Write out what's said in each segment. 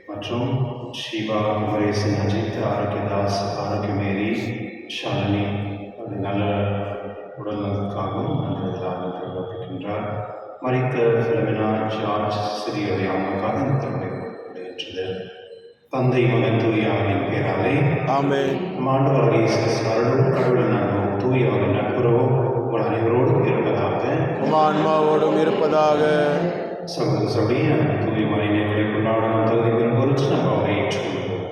மற்றும் ஷிவா, குமரேசன், அஜித், ஆரோக்கியதாஸ், ஆரோக்கியமேரி, ஷாலினி நல்ல உடல் நலத்துக்காகவும் நன்றிகளாக பிறப்பிக்கின்றார். மரித்த பிலமினா, ஜார்ஜ், சிறியவை அவங்களுக்காக இந்த தன்மை நடைபெற்றது. தந்தை மகன் தூயாவின் பேராலே ஆமென். ஆண்டவராகிய இயேசு கிறிஸ்துவின் கடவுளின் அன்பும் தூயாவின் நட்புறவும் உங்கள் அனைவரோடும் இருப்பதாக, ஆன்மாவோடும் இருப்பதாக. சகோதர சகோதரி, தூய மறைநேர்களை கொண்டாட நம் தகுதி பெறும் பொருட்டு நம்ம அவரை ஏற்றுக்கொள்வோம்.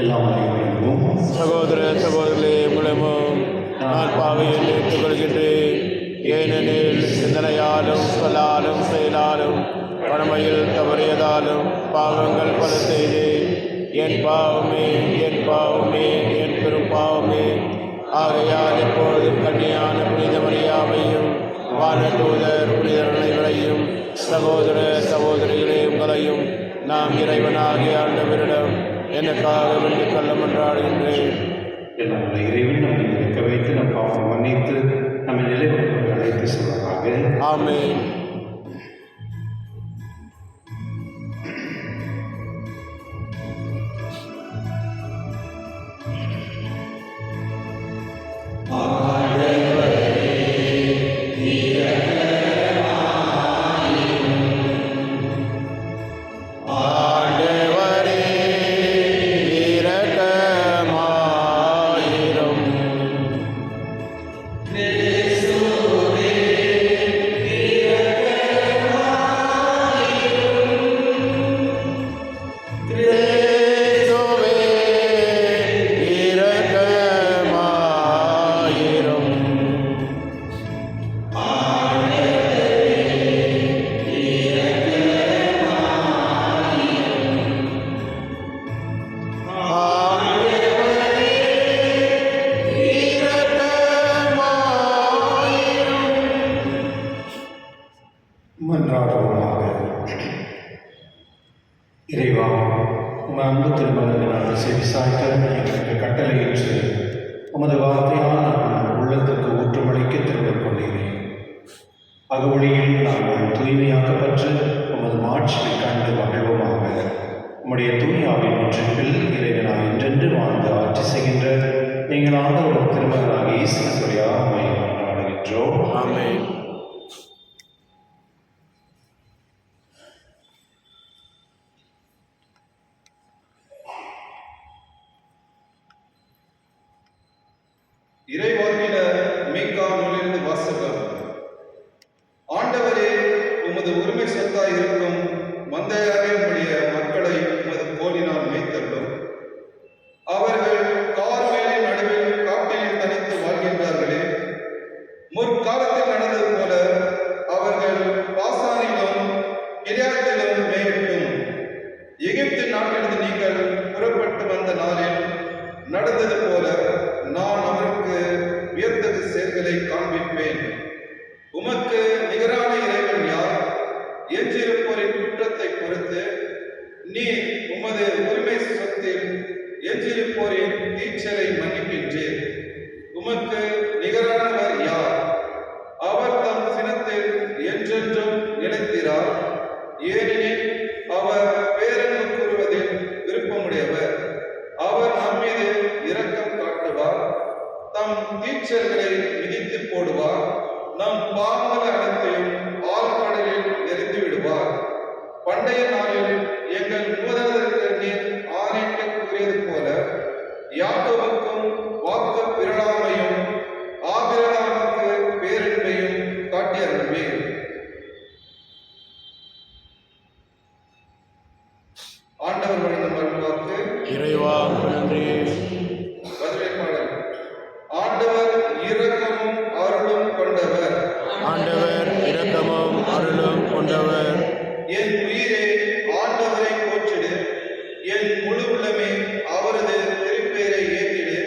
எல்லாம் அனைவரும் சகோதர சகோதரிகளே, உங்களிடமும் நான் பாவையை ஏற்றுக்கொள்கின்றேன். ஏனெனில் சிந்தனையாலும் சொல்லாலும் செயலாலும் கடமையில் தவறியதாலும் பாவங்கள் பல செய்தேன். என் பாவமே, என் பாவமே, என் பெரும் பாவமே. ஆகையால் எப்பொழுதும் கன்னியான புனித மரியாவையும் வானதூதர் புனிதர் அனைவரையும் சகோதர சகோதரிகளே உங்களையும் நாம் இறைவனாகிய ஆண்டவரிடம் எனக்காக வேண்டிக் கொள்ள மன்றாடுகின்றேன். எல்லாம் இறைவன் நம்மை இருக்க வைத்து நம் பாவம் மன்னித்து நம்மை நிலைப்படுத்த அழைத்து செல்வதாக. ஆமென். இறைவா, உங்கள் அன்பு திருமணத்தினால் செவிசாய்க்க எங்களுக்கு கட்டளையிட்டு உமது வார்த்தையால் உள்ளத்துக்கு ஊற்றுமளிக்க திருமணம் கொண்டீரேன். அகவழியில் நாங்கள் தூய்மையாக்கப்பட்டு உமது மாட்சியை கண்டு மகிழ்வோமாக. உம்முடைய தூயாவின் ஒன்றில் இறைவனாய் என்றென்று வாழ்ந்து ஆட்சி செய்கின்ற எங்கள் ஆண்டவர் திருமகனாக இயேசு கிறிஸ்துவினால் உம்மை கொண்டாடுகின்றோம். ஆமென். இறைவாக்கினர் மீகா நூலிலிருந்து வாசகம். ஆண்டவரே, உமது உரிமை சொத்தாய் இருக்கும் மந்தையாகிய மக்களை உமது கோலினால் மேய்த்தள்ளும். அவர்கள் கார்மேலின் நடுவில் காட்டில் தனித்து வாழ்கின்றார்களே. முற்காலத்தில் நடந்தது போல அவர்கள் பாசானிலும் கிலியாத்திலும் மேயட்டும். எகிப்து நாட்டிலிருந்து நீங்கள் புறப்பட்டு வந்த நாளில் நடந்தது போல நான் அவருக்கு வியத்தகு செயல்களை காண்பிப்பேன். உமக்கு நிகரான இறைவன் யார்? எஞ்சியிருப்போரின் குற்றத்தை பொறுத்து நீ உமது உரிமை சொத்தில் எஞ்சியிருப்போரின் தீச்சலை மன்னிக்கின்றேன். உமக்கு நிகரானவர் யார்? அவர் தம் சினத்தில் என்றென்றும் நிலைத்திரார். ஏனெனில் அவர் பேரன்பு கூறுவதில் இறைவா நன்றி. பதிலை பாடல். ஆண்டவர் இரக்கமும் அருளும் கொண்டவர். ஆண்டவர் இரக்கமும் அருளும் கொண்டவர். என் உயிரே ஆண்டவரை போற்றிடு. என் முழு உள்ளமே அவரது திருப்பெயரை ஏற்றிடு.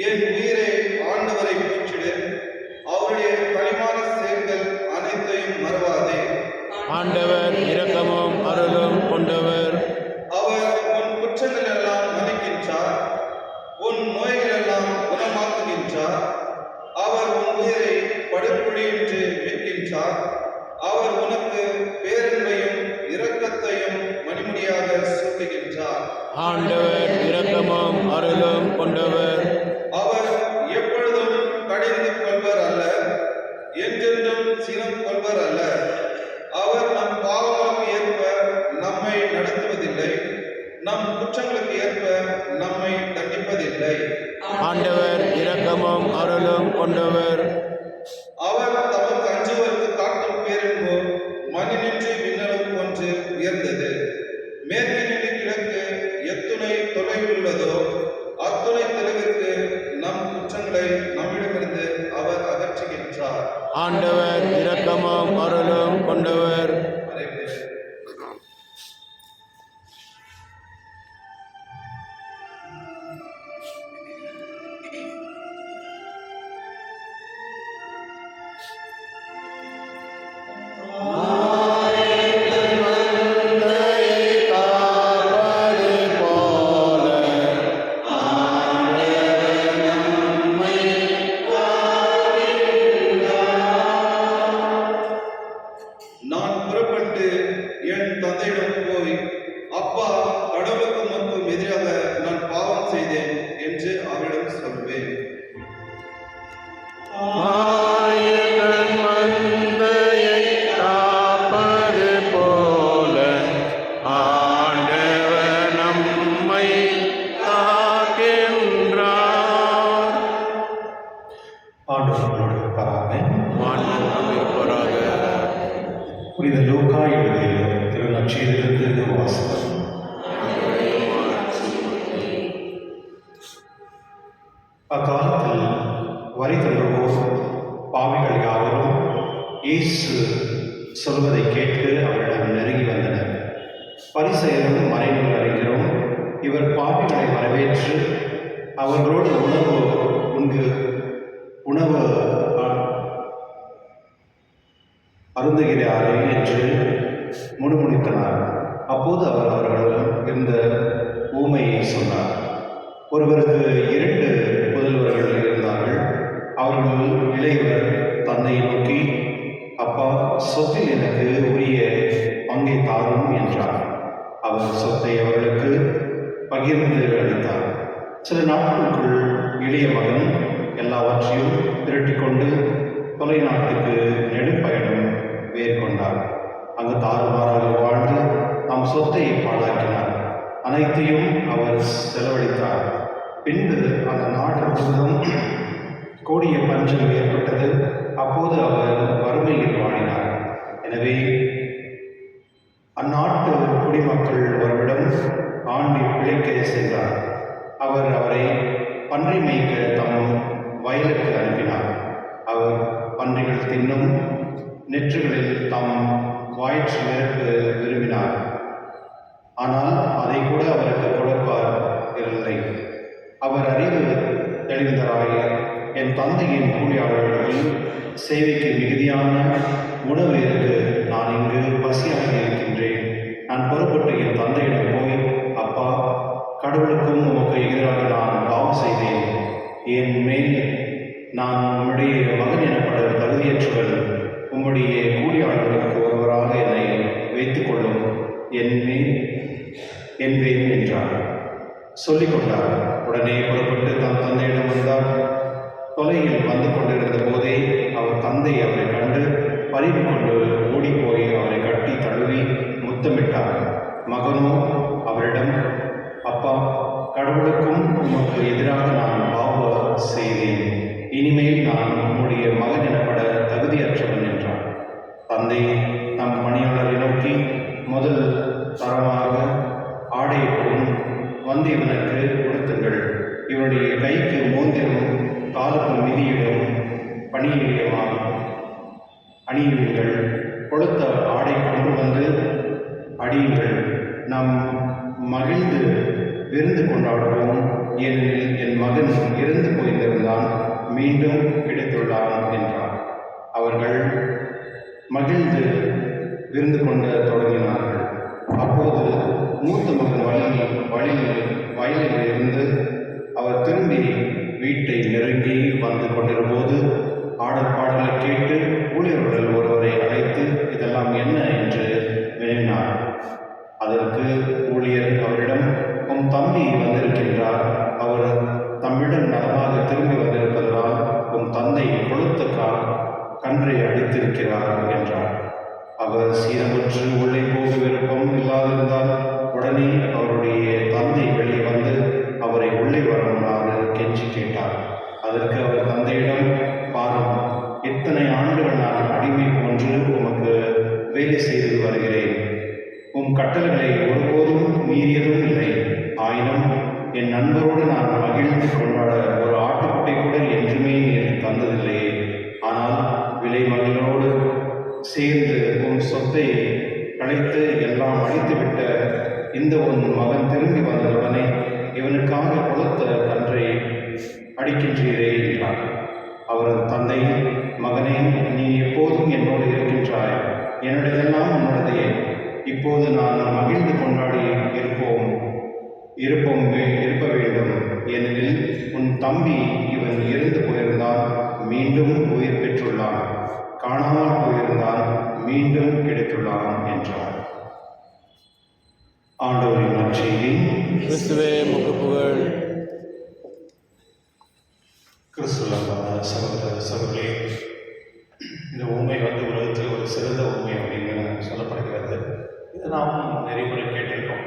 என் உயிரே ஆண்டவரை போற்றிடு. அவருடைய கனிமான செயல்கள் அனைத்தையும் மறவாதே. ஆண்டவர் இரக்கமும் அருளும் கொண்டவர். அவர் உன் குற்றங்கள் எல்லாம் மன்னிக்கின்றார். உன் நோய்கள் எல்லாம் குணமாக்குகின்றார். அவர் உன் உயிரை படுகுழியின்றி மீட்கின்றார். அவர் உனக்கு பேரன்பையும் இரக்கத்தையும் மணிமுடியாக சூட்டுகின்றார். ஆண்டவர் இரக்கமும் அருளும் கொண்டவர். அவர் எப்பொழுதும் கடிந்து கொள்வர் அல்ல, என்றென்றும் சினம் கொள்வர் அல்ல. அவர் நம் பாவங்களுக்கு ஏற்ப நம்மை நடத்துவதில்லை, நம் குற்றங்களுக்கு ஏற்ப நம்மை தண்டிப்பதில்லை. ஆண்டவர் இரக்கமும் அருளும் கொண்டவர். அவர் தமக்கு அஞ்சுவருக்கு காட்டும் பேரன்பு மண்ணினின்று விண்ணளவு ஒன்று உயர்ந்தது. மேற்கினின்று கிழக்கு எத்துணை தொலைவுள்ளதோ அத்துணை தொலைவிற்கு நம் குற்றங்களை நம்மிடமிருந்து அவர் அகற்றுகின்றார். ஆண்டவர் இரக்கமும் அருளும் கொண்டவர். நான் புறப்பட்டு என் தந்தையிடம் போய், அப்பா, கடவுளுக்கு மற்றும் எதிராக நான் பாவம் செய்தேன் என்று அவரிடம் சொல்வேன். ஆயகன் மந்தையை காப்பது போல ஆண்டவர் நம்மை காக்கின்றார். ஆண்டவரோடு இருப்பாராக. ஆண்டவர் இருப்பாராக. புனித லூக்கா எழுதிய திருநற்செய்தியிலிருந்து வாசகம். அக்காலத்தில் வரி தருவோர் பாவிகள் யாவரும் இயேசு சொல்வதை கேட்டு அவரிடம் நெருங்கி வந்தனர். பரிசேயரும் மறைநூல் அறிஞரும் இவர் பாவிகளை வரவேற்று அவர்களோடு உணவு அருந்துகிறாரே என்று முணுமுணுத்தனர். அப்போது அவர் அவர்களிடம் இருந்த ஊமையை சொன்னார். ஒருவருக்கு 2 புதல்வர்கள் இருந்தார்கள். அவர்கள் இளையவர் தந்தையை நோக்கி, அப்பா, சொத்தில் எனக்கு உரிய பங்கை தாரும் என்றார். அவர் சொத்தை அவர்களுக்கு பகிர்ந்து அளித்தார். சில நாட்களுக்குள் இளைய மகன் எல்லாவற்றையும் திரட்டிக்கொண்டு தொலைநாட்டுக்கு நெடுப்பயணம் மேற்கொண்டார். அங்கு தாறுமாறாக வாழ்ந்து நம் சொத்தை பாழாக்கினார். அனைத்தையும் அவர் செலவழித்தார். பின்பு அந்த நாடு முழுவதும் கொடிய பஞ்சம் ஏற்பட்டது. அப்போது அவர் வறுமையில் வாடினார். எனவே அந்நாட்டு குடிமக்கள் அவரிடம் ஆண்டி பிழைக்க சென்றார். அவர் அவரை பன்றி மேய்க்க தம் வயலுக்கு அனுப்பினார். அவர் பன்றிகள் தின்னும் நெற்றுகளில் தம் வயிற்று நிரப்ப விரும்பினார். ஆனால் அதை கூட அவருக்கு கொடுப்பார் இல்லை. அவர் அறிவு தெளிந்தராய், என் தந்தையின் கூலியாளர்களில் சேவைக்கு மிகுதியான உணவு இருக்கு. நான் இங்கு பசியாக இருக்கின்றேன். நான் புறப்பட்டு என் தந்தையிடம் போய், அப்பா, கடவுளுக்கும் உமக்கு எதிராக நான் பாவம் செய்தேன். என் மேல் நான் உம்முடைய மகன் எனப்படும் தகுதியற்றவன். உம்முடைய கூலியாளர்களுக்கு ஒருவராக என்னை வைத்துக் கொள்ளும் என்பேன் என்றார். சொல்லிக் கொண்டார். உடனே புறப்பட்டு தம் தந்தையிடம் வந்தார். தொலையில் வந்து கொண்டிருந்த போதே அவர் தந்தை அவரை கண்டு பறிவு கொண்டு ஓடிப்போய் அவரை கட்டி தழுவி முத்தமிட்டார். மகனோ அவரிடம், அப்பா, கடவுளுக்கும் உமக்கு எதிராக நான் பாவம் செய்தேன். இனிமேல் நான் உம்முடைய மகன் எனப்பட தகுதியற்றவன் என்றார். தந்தை தம் பணியாளரை நோக்கி, முதல் தரமாக ஆடை கொடும், வந்து இவனுக்கு கொடுத்துங்கள். இவனுடைய கைக்கு மோந்திரம், காலுக்கு மிதியிடும் பணியிடமாக அணியுங்கள். கொளுத்த ஆடை கொண்டு வந்து அடியுங்கள். நாம் மகிழ்ந்து விருந்து கொண்டாடுவோம். ஏனெனில் என் மகன் இறந்து போயிருந்தான், மீண்டும் கிடைத்துள்ளான் என்றார். அவர்கள் மகிழ்ந்து விருந்து கொண்டு தொடங்கினார்கள். அப்போது மூத்த மகன் வயலில் இருந்து அவர் திரும்பி வீட்டை நெருங்கி வந்து கொண்டிருந்தபோது ஆடல் பாடலை கேட்டு ஊழியர்கள் ஒருவரை அழைத்து இதெல்லாம் என்ன என்று வினவினார். அதற்கு ஊழியர் அவரிடம், உம் தம்பி வந்திருக்கின்றார். அவர் தம்மிடம் நலமாக திரும்பி வந்திருப்பதனால் உம் தந்தை கொளுத்த கன்றை அடித்திருக்கிறார் என்றார். அவர் சீரமுற்று உள்ளே போக விருப்பம் இல்லாதிருந்தால் உடனே அவருடைய தந்தை வெளியே வந்து அவரை உள்ளே வருமாறு கெஞ்சி கேட்டார். அதற்கு அவர் தந்தையிடம், பாரும், இத்தனை ஆண்டுகள் நான் அடிமை போன்று உமக்கு வேலை செய்து வருகிறேன். உம் கட்டளைகளை ஒருபோதும் மீறியதும் இல்லை. ஆயினும் என் நண்பரோடு நான் மகிழ்ந்து கொண்டாட ஒரு ஆட்டுக்குட்டை கூட என்றுமே நீர் தந்ததில்லையே. ஆனால் விலை மகளோடு சேர்ந்து உன் சொத்தை கலைத்து எல்லாம் அழித்துவிட்ட இந்த உன் மகன் திரும்பி வந்ததுடனே இவனுக்காக கொளுத்த கன்றை அடிக்கின்றீரே என்றார். அவரது தந்தை, மகனே, நீ எப்போதும் என்னோடு இருக்கின்றாய். என்னுடையதெல்லாம் உன்னுடையதே. இப்போது நான் மகிழ்ந்து கொண்டாடி இருக்க வேண்டும். ஏனெனில் உன் தம்பி இவன் இறந்து போயிருந்தான், மீண்டும் உயிர் பெற்றுள்ளான். காணாமல் போயிருந்தான், மீண்டும் கிடைத்துள்ளான் என்றார். ஆண்டவரின் நற்செய்தி. கிறிஸ்துவே உமக்கு புகழ். கிறிஸ்துவ சகோதரர்களே, இந்த உண்மை உலகத்தில் ஒரு சிறந்த உண்மை அப்படின்னு சொல்லப்படுகிறது. இதை நாம் நிறைய முறை கேட்டிருக்கோம்.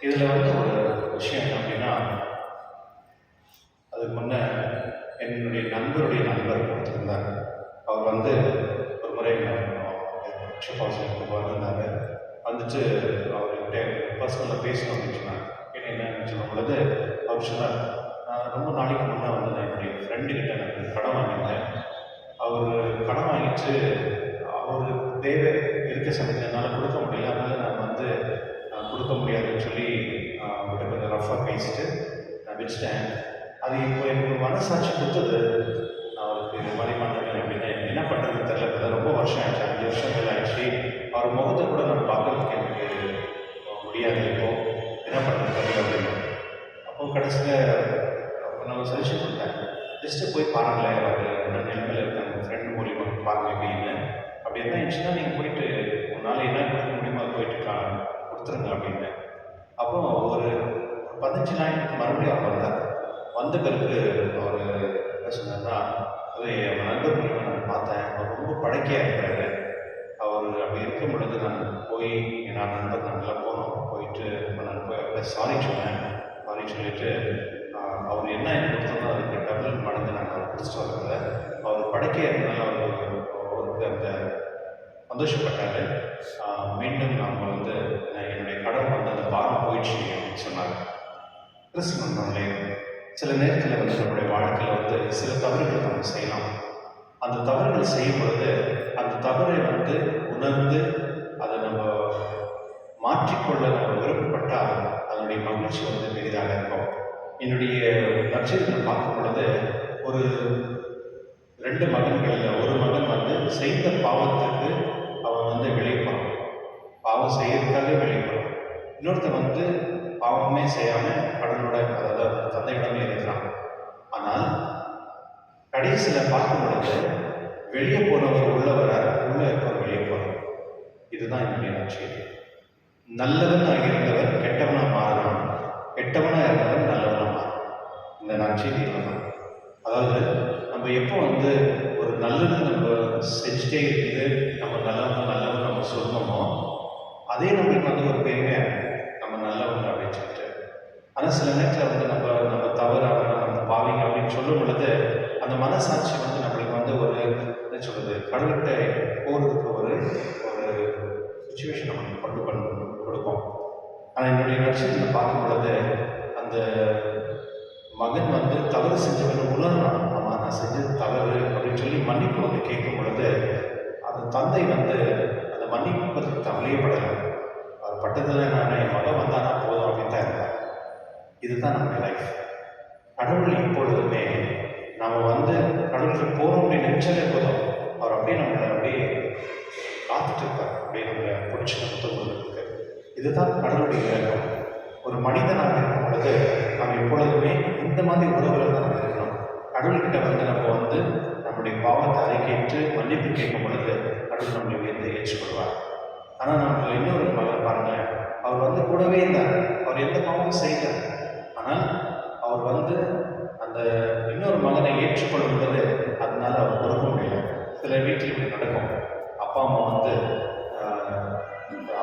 இதில் ஒரு விஷயம் என்ன அப்படின்னா, அதுக்கு முன்ன என்னுடைய நண்பருடைய நண்பர் கொடுத்துருந்தார். அவர் ஒரு முறை வந்திருந்தார். வந்துட்டு அவர்கிட்ட பர்சனலாக பேசணும் அப்படின்னு சொன்னார். என்னன்னு சொல்லும் பொழுது அவர் சொன்னார், நான் ரொம்ப நாளைக்கு முன்னே நான் என்னுடைய ஃப்ரெண்டுக்கிட்ட நான் கடன் வாங்கியிருந்தேன். அவர் கடன் வாங்கிட்டு அவர் தேவை இருக்க சமயத்தில் என்னால் கொடுக்க முடியல. அதனால் நான் கொடுக்க முடியாதுன்னு சொல்லி அவர்கிட்ட கொஞ்சம் ரஃபாக பேசிட்டு நான் வச்சுட்டேன். அது இப்போ எனக்கு மனசாட்சி கொடுத்தது. நான் அவருக்கு இது மாதிரி பண்ணுறேன் அப்படின்னு என்ன பண்ணுறதுன்னு தெரியல. ரொம்ப வருஷம் ஆயிடுச்சு, 5 வருஷம் மேலே ஆயிடுச்சு. அவர் முகத்தை கூட நான் பார்க்கறதுக்கு எனக்கு முடியாது. இப்போ என்ன பண்ணுறது தெரியல அப்படின்னு. அப்போ கடைசியில் நான் சஜஷன் கொடுத்தேன், ஜஸ்ட்டு போய் பாருங்களேன், அவர் என்ன நிலைமையில் இருக்காங்க, ஃப்ரெண்டு மூலியமாக பாருங்க அப்படின்னு. அப்படி என்ன இருந்துச்சுன்னா நீங்கள் போயிட்டு உன்னால் என்ன கொடுக்க முடியுமோ அதை போயிட்டு கொடுத்துருங்க அப்படின்னு. அப்போ ஒரு 15 நாளைக்கு மறுபடியும் அவர் வந்தார். வந்த பிறகு அவர் என்ன சொன்னார்னா, அது என் நண்பர் மூலியமாக நான் பார்த்தேன், அவர் ரொம்ப பழக்கையாக இருக்கிறாரு. அவர் அப்படி இருக்கும் பொழுது நான் போய் என் நண்பர் நாங்கள்லாம் போனோம். போயிட்டு நான் போய் சாரி சொன்னேன். சாரி சொல்லிட்டு அவர் என்ன எனக்கு கொடுத்ததோ அதுக்கு டபுள் மடங்கு நாங்கள் அவர் கொடுத்துட்டு வரதில்ல. அவர் படைக்கையாக இருந்தாலும் அவருக்கு அந்த சந்தோஷப்பட்டார். மீண்டும் நாம் என்னுடைய கடன் அந்த பாரம் போயிடுச்சு அப்படின்னு சொன்னார். கிறிஸ்துவனுடைய சில நேரத்தில் நம்முடைய வாழ்க்கையில் சில தவறுகள் நம்ம செய்யலாம். அந்த தவறுகள் செய்யும் பொழுது அந்த தவறை உணர்ந்து அதை நம்ம மாற்றிக்கொள்ள நம்ம விருப்பப்பட்டால் அதனுடைய மகிழ்ச்சி பெரிதாக இருக்கும். என்னுடைய நட்சத்திரம் பார்க்கும் பொழுது ஒரு 2 மகன்களில் ஒரு மகன் செய்த பாவத்துக்கு அவன் விளைப்பான், பாவம் செய்யறதுக்காக விளைப்பான். இன்னொருத்தன் பாவமே செய்யாமல் கடனோட, அதாவது தந்தையிடமே இருக்கிறான். ஆனால் கடைசியில் பார்க்கும் பொழுது வெளியே போனவர் உள்ள வரார், உள்ள இருப்பவர் வெளியே போகிறார். இதுதான் என்னுடைய நற்செய்தி. நல்லவனாக இருந்தவர் கெட்டவனாக மாறலாம், கெட்டவனாக இருந்தவர் நல்லவனாக மாறும். இந்த நற்செய்தி தான். அதாவது நம்ம எப்போ ஒரு நல்லது நம்ம செஞ்சுட்டே இருந்து நம்ம நல்லவன் நம்ம சொல்லணுமோ அதே நம்மளுக்கு ஒரு பெருமையாக இருக்கும், நம்ம நல்லவங்க அப்படின்னு சொல்லிட்டு. ஆனால் சில நேரத்தில் நம்ம தவறாக நம்ம பாவிங்க அப்படின்னு சொல்லும் பொழுது அந்த மனசாட்சி நம்மளுக்கு ஒரு என்ன சொல்கிறது, கடவுள்கிட்ட போகிறதுக்கு ஒரு சுச்சுவேஷன் நம்மளுக்கு கொண்டு கொடுக்கும். ஆனால் என்னுடைய நட்சத்திரத்தை பார்க்கும் பொழுது அந்த மகன் வந்து தவறு செஞ்சவன் உணர்றான், ஆமாம் நான் செஞ்சது தவறு அப்படின்னு சொல்லி மன்னிப்பு வந்து கேட்கும் பொழுது அந்த தந்தை வந்து அந்த மன்னிப்பு பற்றி கவலையே படலை. அவர் பட்டத்தில் நான் என் மகன் வந்தானா போதும் அப்படின்னு தான் இருந்தார். இதுதான் நம்ம லைஃப். கடவுள் எப்பொழுதுமே நம்ம வந்து கடவுளுக்கு போகிறோம் அப்படின்னு நினைச்சாலே போதும், அவர் அப்படியே நம்மளை அப்படியே காத்துட்டு இருப்பார், அப்படியே நம்மளை பிடிச்சி நம்ம தூங்குறதுக்கு. இதுதான் கடவுளுடைய இலக்கம். ஒரு மனிதனாக இருக்கும் பொழுது நம்ம எப்பொழுதுமே இந்த மாதிரி உறவுகள் தான் நம்ம இருக்கணும். கடவுள்கிட்ட வந்து நம்ம வந்து நம்முடைய பாவத்தை அறிக்கையிட்டு மன்னிப்பு கேட்கும் பொழுது கடவுள் நம்மளை உயர்ந்து ஏற்றுக்கொள்வார். ஆனால் நம்ம இன்னொரு மகன் பாருங்களேன், அவர் வந்து கூடவே இருந்தார், அவர் எந்த பாவமும் செய்யல. ஆனால் அவர் வந்து அந்த இன்னொரு மகனை ஏற்றுக்கொள்ளும் பொழுது அதனால அவர் பொறுக்க முடியல. சில வீட்டில் இப்படி நடக்கும். அப்பா அம்மா வந்து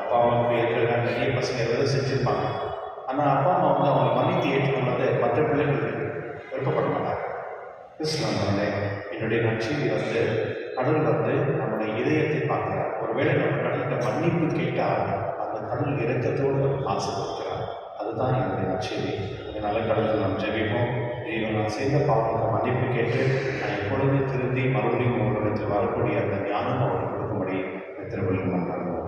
அப்பா அம்மாவுக்கு எதிராக நிறைய பசங்க எதாவது செஞ்சுருப்பாங்க. ஆனால் அப்பா அம்மா வந்து அவங்க மன்னித்து ஏற்றுக்கொண்டது மற்ற பிள்ளைகளுக்கு விருப்பப்பட மாட்டாங்க. கிறிஸ்துவ என்னுடைய நற்செய்தி வந்து கடவுள் வந்து நம்முடைய இதயத்தை பார்க்கிறார். ஒருவேளை நம்ம கடவுள்கிட்ட மன்னிப்பு கேட்டால் அந்த கடவுள் இரக்கத்தோடு ஆசைப்படுகிறார். அதுதான் என்னுடைய நற்செய்தி. அதனால கடவுள் நாம் ஜெபிப்போம். நான் செய்த பாவங்களுக்கு மன்னிப்பு கேட்டு நான் எப்பொழுதுமே திருந்தி மறுபடியும் உங்களிடத்தில் வரக்கூடிய அந்த ஞானம் அவருக்கு கொடுக்கும்படி திருவள்ளுவர் நன்றாக.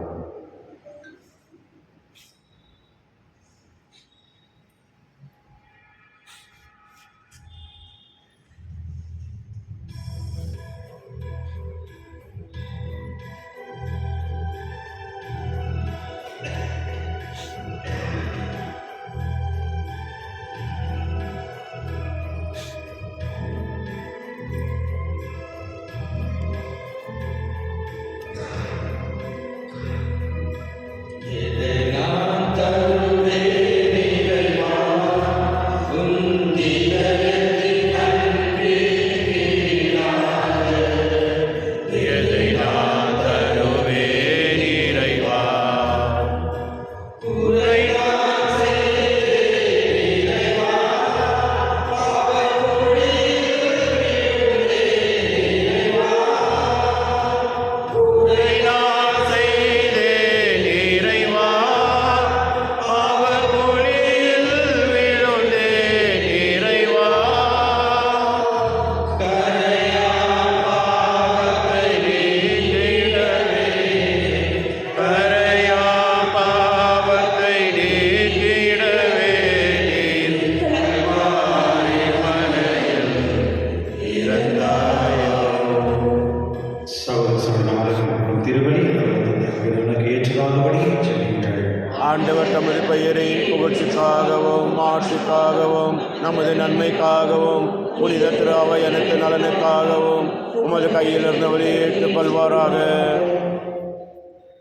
ஆண்டவர் தமது பெயரை புகழ்ச்சிக்காகவும் மாட்சிக்காகவும் நமது நன்மைக்காகவும் புனித திரு அவை அனைத்து நலனுக்காகவும் உமது கையிலிருந்து வெளியேற்றுக் கொள்வாராக.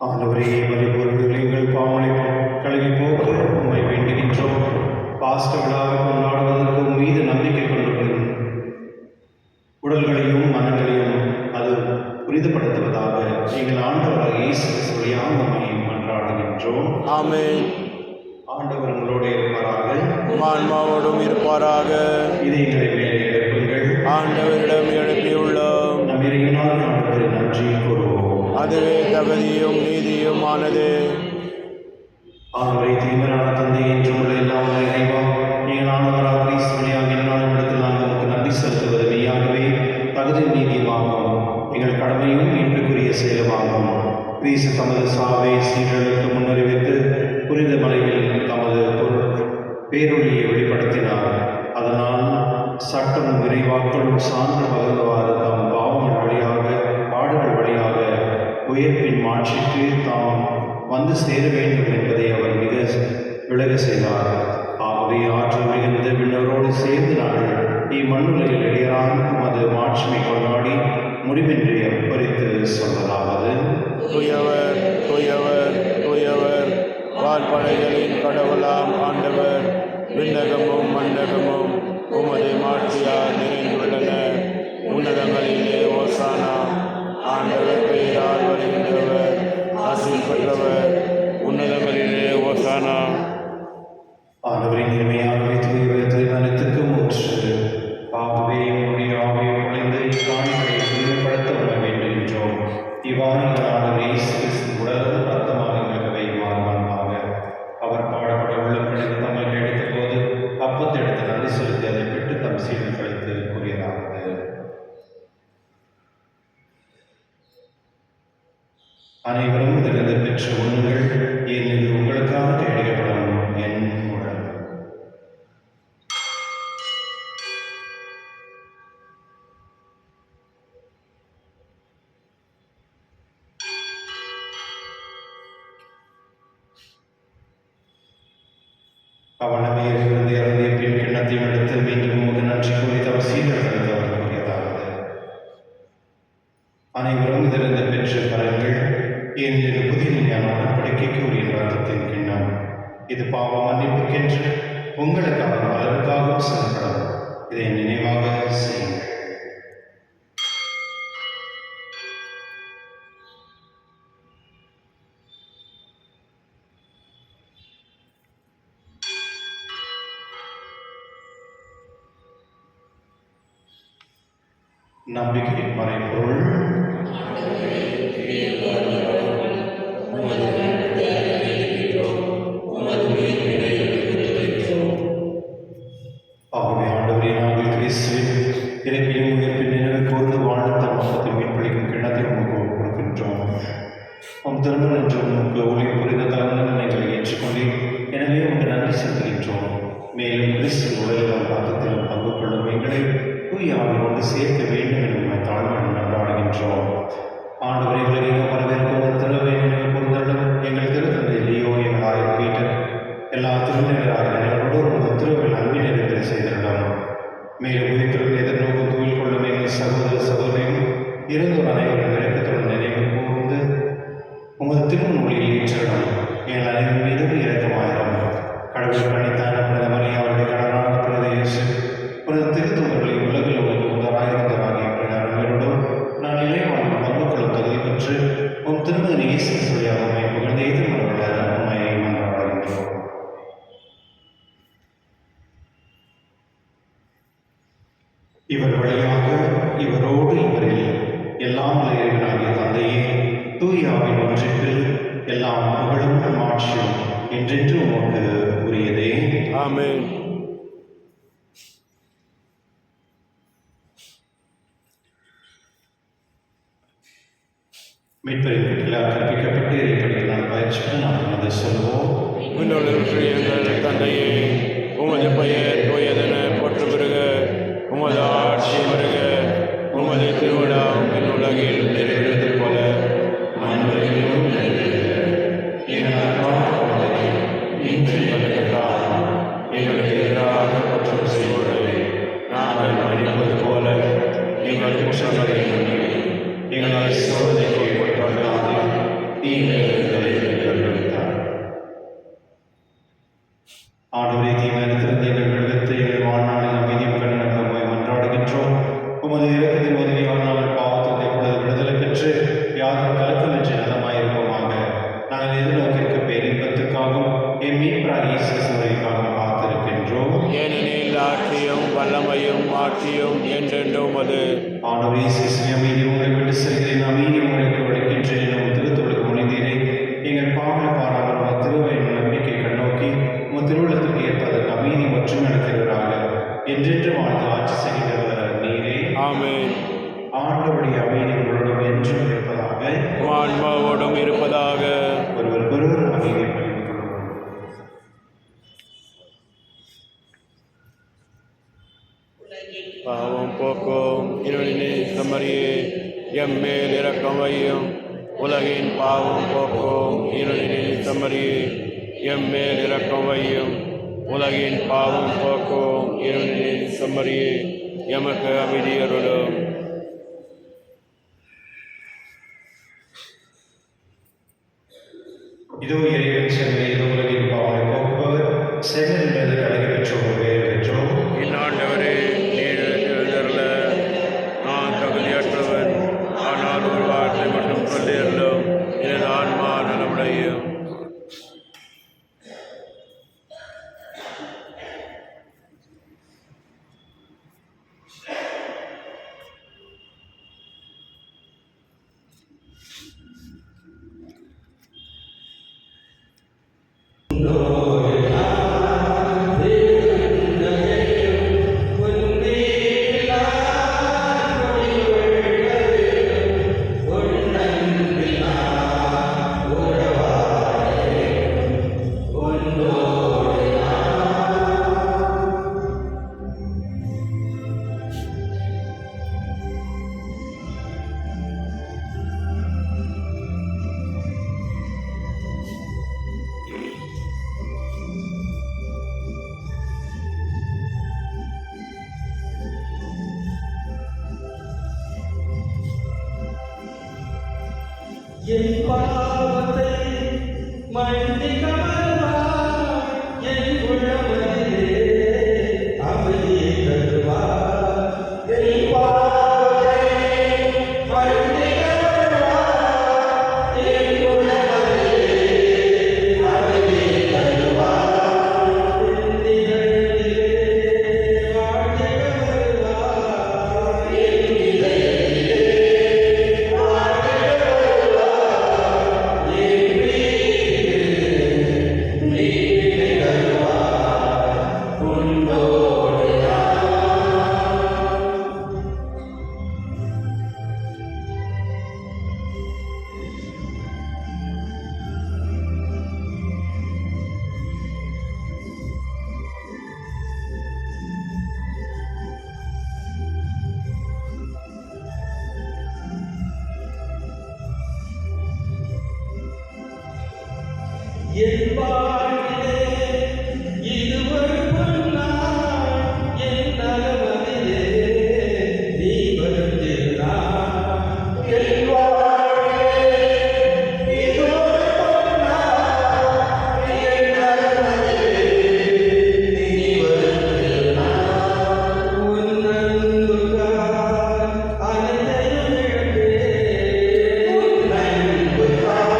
ஆண்டவரே, பலிபொருட்கள் எங்கள் பாவனை கழுவி போக்கு உண்மை வேண்டுகின்றோம். பாஸ்க விழாவை கொண்டாடுவதற்கு மீது நம்பிக்கை கொண்டுள்ளோம். உடல்களையும் மனங்களையும் அது புரிதப்படுத்துவதாக எங்கள் ஆண்டவராக இயேசு வழியாக உண்மை மன்றாடுகின்றோம். ஆமென். ஆண்டவர் உங்களோடு இருப்பாராக, ஆன்மாவோடும் இருப்பாராக. இதயங்களை மேலே எழுப்புங்கள். ஆண்டவரிடம் எழுப்பியுள்ளோம். நம் இறைவனாக நமக்கு நன்றி கூறுவோம். அதுவே தகுதியும் நீதியும் ஆனது. ஆண்டவரை தீவிரான தந்தை என்று உள்ள எல்லாம் இறைவா, நீங்கள் ஆண்டவராக கிறிஸ்து வழியாக என்னாலும் இடத்தில் நாங்கள் உங்களுக்கு நன்றி செலுத்துவது மெய்யாகவே தகுதி நீதியுமாகும். எங்கள் கடமையும் மீட்புக்குரிய செயலுமாகும். கிறிஸ்து தமது சாவை சீர்களுக்கு முன்னறிவித்து புனித மலையில் தமது பேரொழியை வெளிப்படுத்தினார். அதனால் சட்டம் விரைவாக்களும் சான்று பகர்ந்தவாறு தாம் பாவங்கள் வழியாக பாடுகள் வழியாக உயர்ப்பின் மாட்சிக்கு தாம் வந்து சேர வேண்டும் என்பதை அவர் மிக விலக செய்தார். ஆகவே ஆற்றல் மிகுந்த விண்ணரோடு சேர்ந்து நாங்கள் இம்மண்ணுலகில் இடையராகும் அது மாட்சிமை கொண்டாடி முடிவின்றி அப்பறித்து சொல்வதாவது: தூயவர் தூயவர் தூயவர், வான்படைகளின் கடவுளாம் ஆண்டவர். விண்ணகமும் மண்ணகமும் உமது மாட்சியால் நிறைந்துள்ளன. உன்னதங்களிலே ஓசானா. ஆண்டவர் பெயரால் வருகின்றவர் ஆசி பெற்றவர். உன்னதங்களிலே ஓசானா. ஆண்டவரின் இனிமையாகவே தூயவர் அனைத்துக்கும் ஊற்று. ஆகவே உங்களுடைய ஆவியை குறைந்து காணிகளை தூய்மைப்படுத்த வர வேண்டுகின்றோம். இவ்வாறு ஆண்டவர் இயேசு கிறிஸ்து உடலும் ரத்தமாக எங்களுக்கு மாறுவாங்க. அவர் பாடப்பட உள்ளம் கிடைத்து தங்கள் கிடைத்த போது அப்ப பெற்று உண்ணுங்கள், ஏனெனில் இது உங்களுக்காக கையளிக்கப்படும் என் உடல். அவனமே இருந்து இறந்திய பின் கிண்ணத்தையும் எடுத்து மீண்டும் உமக்கு நன்றி கூறி தம் சீடர்களுக்கு அவர் கூறியதாவது: அனைவரும் இதிலிருந்து பெற்று பலன்கள், ஏனெனில் இது புதிய ஞான உடன்படிக்கைக்கு உரிய ரத்தத்தின் கிண்ணம். இது பாவ மன்னிப்புக்கென்று உங்களுக்காக பலருக்காகவும் செல்லப்படும். இதை நினைவாக செய்யுங்கள். நம்பிக்கையின் மறைபொருள். ஆகவே ஆண்டவரே, நாங்கள் கிறிஸ்துவின் இறப்பிலும் உயிர்ப்பின் நினைவு கூர்ந்து வாழ்ந்த தம்மத்தில் மீட்பளிக்கும் கிண்ணத்தை உமக்கு கொடுக்கின்றோம். திருமணம் என்று உமக்கு ஊழியம் புரிந்த தலைவர்கள் நீங்கள் ஏற்றுக்கொண்டு, எனவே உங்கள் நன்றி செலுத்துகின்றோம். மேலும் கிறிஸ்து உடலிலும் ரத்தத்திலும் பங்கு கொள்ளும் எங்களை தூய ஆவியோடு சேர்க்க வேண்டும் என தாழ்வுடன் கொண்டாடுகின்றோம். ஆண்டவரை உலகிலும் வரவேற்கும் ஒரு திருவை நினைவு கூர்ந்தளும் எங்கள் திருத்தந்தை லியோ, எங்கள் ஆயர் பீட்டர், எல்லா திருநிலையாளர்களோடு ஒரு திருவில் அன்பின் நிறைவேற செய்திருந்தோம். மேலும் உயிர்த்தலும் எதிர்நோக்கும் தூயில் கொள்ளும் எங்கள் சகோதர சகோதரியும் இருந்தோர் அனைவரும் இறக்கத்துடன் நினைவு கூர்ந்து உமது திருமொழியில் ஏற்றிடம். எங்கள் அனைவரும் மீதும் இரக்கமாயிரம். கடவுள் பணித்தான புனித மரியா, அவருடைய கடனான புனித இயேசு, புனித திருத்தூதர்களை உலகில் உங்களுக்கு முதலாயிருந்தவராகிய புனித அருமையோடும் நான் இளைவாழ்வு பங்குகளும் தகுதி பெற்று உம் திருமதி இயேசு வழியாக உண்மை புகழ்ந்து எதிர்மனவர்கள உண்மையை மன்றாடுகின்றோம். இவர் வழியாக, இவரோடு, இவரில் எல்லாம் இறைவனாகிய தந்தையே, தூய ஆவின் ஒன்றிப்பில் எல்லாம் புகழும் ஆட்சியும் என்றென்று உமக்கு உரியதே. ஆமென். மீட்பரின் வீட்டில் கற்பிக்கப்பட்டு இறைப்படிகளால் பயிற்சியுடன் நாம் அதை சொல்வோம். எங்கள் தந்தையே, உமது பெயர் தூயதென போற்று பெறுக, உமது ஆட்சி வருக, உமது திருவிழாம் உலகில் நிறைவேறுவது போல மண்ணுலகிலும் நிறைவேறுக. எங்கள் அன்றாட இன்று எங்களுக்கு தாரும். எங்களுக்கு எதிராக குற்றம் செய்வோரை நாங்கள் மன்னிப்பது போல எங்கள் குற்றங்களை மன்னியும். எங்களை சோதனைக்கு உட்படுத்தாது, தீமையிலிருந்து எங்களை விடுவித்தார். ஆண்டவரே, தீமையிலிருந்து எங்கள் விடுவித்து எங்கள் வாழ்நாளில் அமைதியும் கருணையுமாய் மன்றாடுகின்றோம். உமது இரக்கத்தின் உதவியால் நாங்கள் பாவத்திலிருந்து எப்பொழுது விடுதலை பெற்று யாரும் கலக்கமின்றி நலமாயிருப்போமாக. நாங்கள் எதிர்நோக்கிற்கு பேரின்பத்துக்காகவும் என் மீட்பராகிய இயேசு கிறிஸ்துவுக்காகவும் காத்திருக்கின்றோம். ஏனெனில் ஆட்சியும் வல்லமையும் ஆட்சியும் என்றென்றும் உமது. ஆண்டவரே, இயேசுவே, அமைதி உங்களை விட்டு செல்கிறேன், அமைதி உங்களுக்கு வலிக்கின்றேன் எனும் திருத்தொழுக்கு மொழிந்தீரே. எங்கள் பாவங்களை பாராமல் உமது திருவையின் நம்பிக்கை கண்ணோக்கி உமது திருவுள்ளத்திற்கு ஏற்பதற்கு அமைதி மற்றும் நடத்துகிறாக என்றென்று வாழ்ந்து ஆட்சி செய்கிறவர் நீரே. ஆமென். ஆண்டவருடைய அமைதி உங்களுடன் என்றும் இருப்பதாக. ஆன்மாவோடும் இருப்பதாக. ஒருவருக்கொருவர் அமைதியை பகிர்ந்து கொள்வோம். பாவம் போக்கும் இருளினே சமரியே, எம்மேல் இரக்கம் வையும். உலகின் பாவம் போக்கும் இருளினே சமரியே, எம்மேல் இரக்கம் வையும். உலகின் பாவம் போக்கும் இருளினே சமரியே, எமக்கு அமைதியருளும். இதோ இறைவன் செல்வை, இதோ உலகின் பாவங்களை போக்குபவர், செல்வன் மீது கலகி பெற்றோம், வேறு பெற்றோம். இன்னாண்டவரே, நீர் எழுந்தருள நான் தகுதியற்றவன், ஆனால் ஒரு வார்த்தை மட்டும் சொல்லியருளும், எனது ஆன்மா நலமடையும். என் பாவத்தை மன்னிக்க வருவார், என் உள்ளமதிலே அமைதியை தருவார். என் பாவத்தை மன்னிக்க வருவார், என் உள்ளமதிலே அமைதியை தருவார். என் நிழலிலே வாழ்ந்திட வருவார், என் இதயத்திலே என் வாழ்விலே இது ஒரு பொன்னாள், என் நலமதிலே நீ வரும் திருநாள். என் வாழ்விலே இது ஒரு பொன்னாள், என் நலமதிலே நீ வரும் திருநாள். உன் அன்புக்காய் அனைத்தையும் இழந்தேன், உன் அன்புக்காய்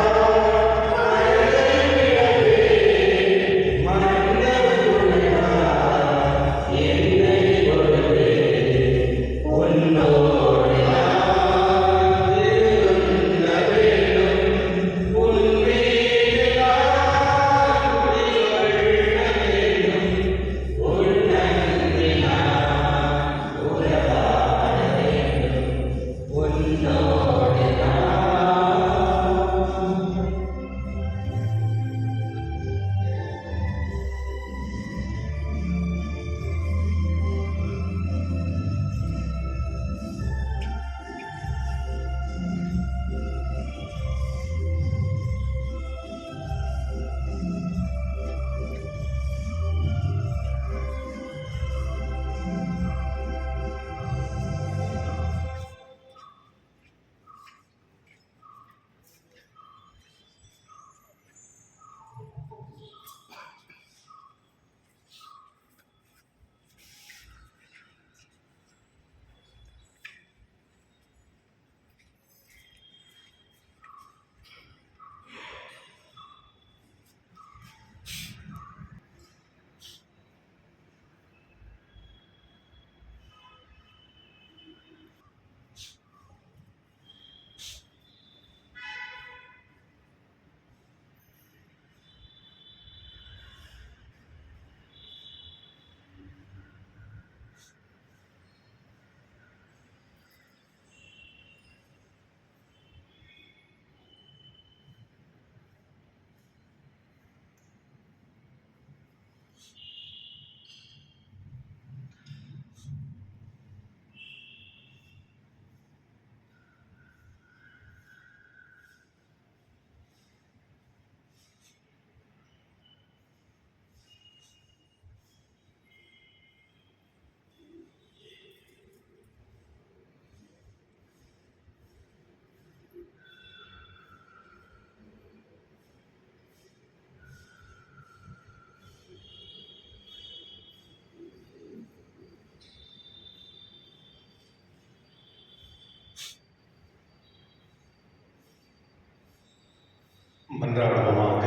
மன்றாடுவோமாக.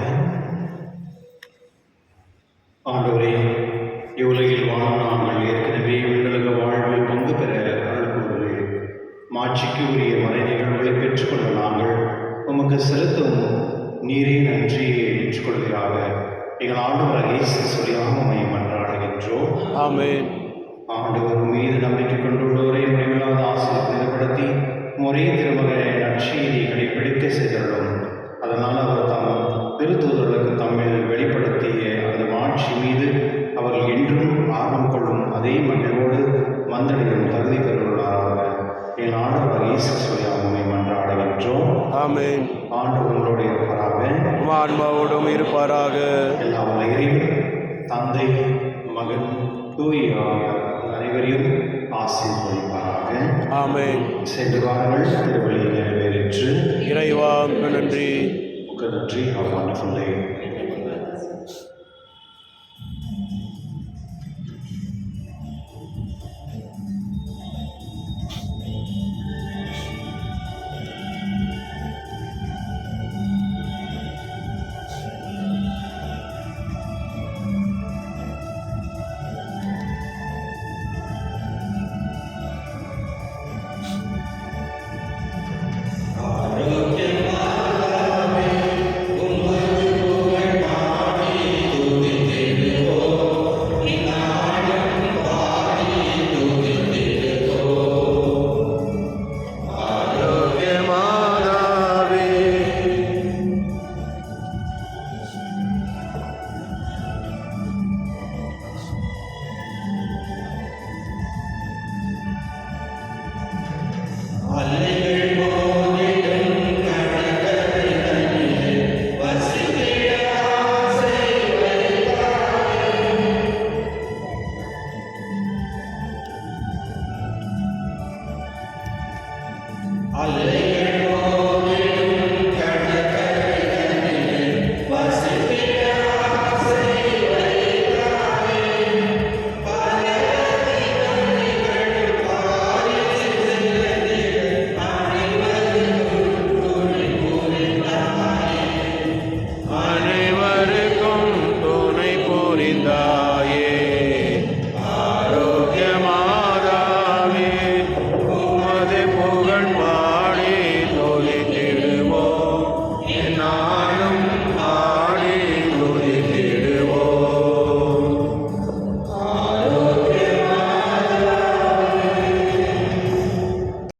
ஆண்டவரே, இவ்வுலகில் வாழும் நாங்கள் ஏற்கனவே விண்ணுலக வாழ்வில் பங்கு பெற அழுக்குள்ளே மாட்சிக்கு உரிய மறை நிகழ்வுகளை பெற்றுக்கொள்ள நாங்கள் உமக்கு செலுத்தும் நீரே நன்றியை ஏற்றுக்கொள்கிறாக எங்கள் ஆண்டவர் இயேசு சொல்லியாக உம்மை மன்றாடுகின்றோம். ஆமென். ஆண்டவர் மீது நம்பிக்கை கொண்டுள்ளோரை முடிவில்லாத ஆசிரியர் புனிதப்படுத்தி ஒரே திருமகனை நற்செய்தியை கடைபிடிக்க செய்துள்ளோம். அதனால் அவர் தாம் திருத்தூதர்களுக்கு தம்மில் வெளிப்படுத்திய அந்த மாட்சி மீது அவர்கள் என்றும் ஆர்வம் கொள்ளும் அதே மன்னரோடு மந்தடையும் தகுதி பெறுவர்களாக என் ஆண்டவர் இயேசு சொல்லியாக உம்மை மன்றாடுகின்றோம். ஆமென். ஆண்டவர் உங்களோடு இருப்பாராக, உம் ஆன்மாவோடும் இருப்பாராக. எல்லா இறைவன் தந்தை, மகன், தூய ஆவியார் அனைவரையும் ஆசீர்வதிப்பாராக. ஆமென். சென்று வாருங்கள், திருவழியை நிறைவேறுங்கள். நிறைவேற்று. இறைவா உமக்கு நன்றி. உமக்கு நன்றி. How wonderful day.